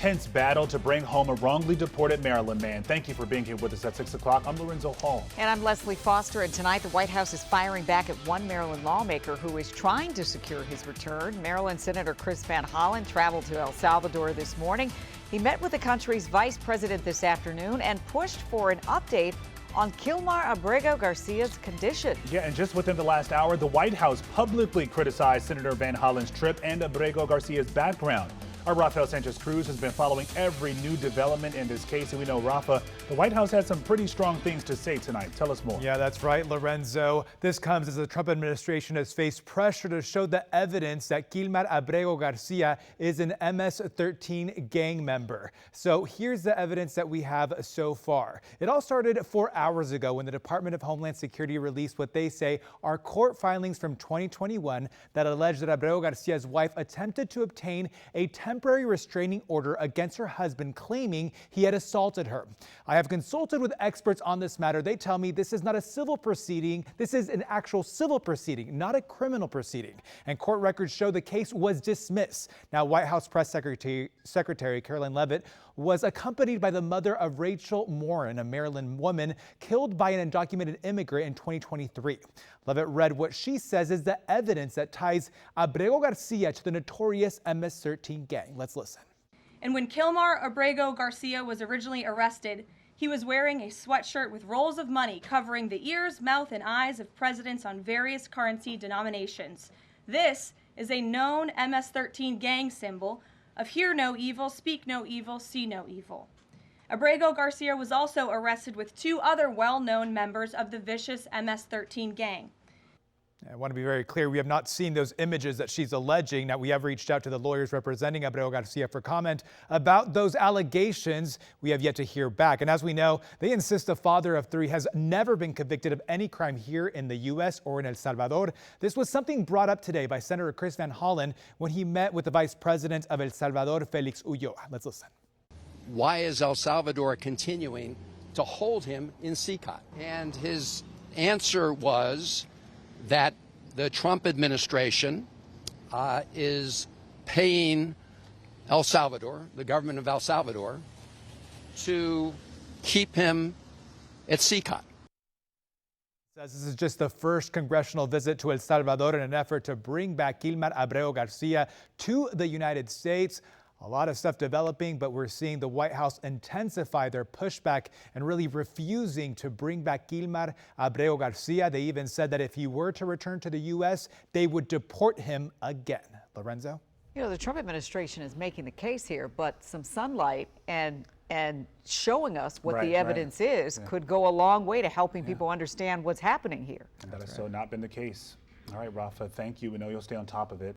intense battle to bring home a wrongly deported Maryland man. Thank you for being here with us at 6 o'clock. I'm Lorenzo Hall. And I'm Leslie Foster. And tonight, the White House is firing back at one Maryland lawmaker who is trying to secure his return. Maryland Senator Chris Van Hollen traveled to El Salvador this morning. He met with the country's vice president this afternoon and pushed for an update on Kilmar Abrego Garcia's condition. Yeah, and just within the last hour, the White House publicly criticized Senator Van Hollen's trip and Abrego Garcia's background. Our Rafael Sanchez-Cruz has been following every new development in this case, and we know, Rafa, the White House had some pretty strong things to say tonight. Tell us more. Yeah, that's right, Lorenzo. This comes as the Trump administration has faced pressure to show the evidence that Kilmar Abrego Garcia is an MS-13 gang member. So here's the evidence that we have so far. It all started 4 hours ago when the Department of Homeland Security released what they say are court filings from 2021 that allege that Abrego Garcia's wife attempted to obtain a temporary restraining order against her husband, claiming he had assaulted her. I have consulted with experts on this matter. They tell me this is not a civil proceeding. This is an actual civil proceeding, not a criminal proceeding. And court records show the case was dismissed. Now, White House Press Secretary Caroline Leavitt was accompanied by the mother of Rachel Morin, a Maryland woman killed by an undocumented immigrant in 2023. Leavitt read what she says is the evidence that ties Abrego Garcia to the notorious MS-13 gang. Let's listen. And when Kilmar Abrego Garcia was originally arrested, he was wearing a sweatshirt with rolls of money covering the ears, mouth, and eyes of presidents on various currency denominations. This is a known MS-13 gang symbol of hear no evil, speak no evil, see no evil. Abrego Garcia was also arrested with 2 other well-known members of the vicious MS-13 gang. I want to be very clear, we have not seen those images that she's alleging. Now, we have reached out to the lawyers representing Abrego Garcia for comment about those allegations. We have yet to hear back. And as we know, they insist the father of 3 has never been convicted of any crime here in the U.S. or in El Salvador. This was something brought up today by Senator Chris Van Hollen when he met with the vice president of El Salvador, Felix Ulloa. Let's listen. Why is El Salvador continuing to hold him in CICOT? And his answer was that the Trump administration is paying El Salvador, the government of El Salvador, to keep him at CICOT. Says this is just the first congressional visit to El Salvador in an effort to bring back Kilmar Abrego Garcia to the United States. A lot of stuff developing, but we're seeing the White House intensify their pushback and really refusing to bring back Kilmar Abrego Garcia. They even said that if he were to return to the U.S., they would deport him again. Lorenzo? You know, the Trump administration is making the case here, but some sunlight and showing us what the evidence is could go a long way to helping people understand what's happening here. And that has so not been the case. All right, Rafa, thank you. We know you'll stay on top of it.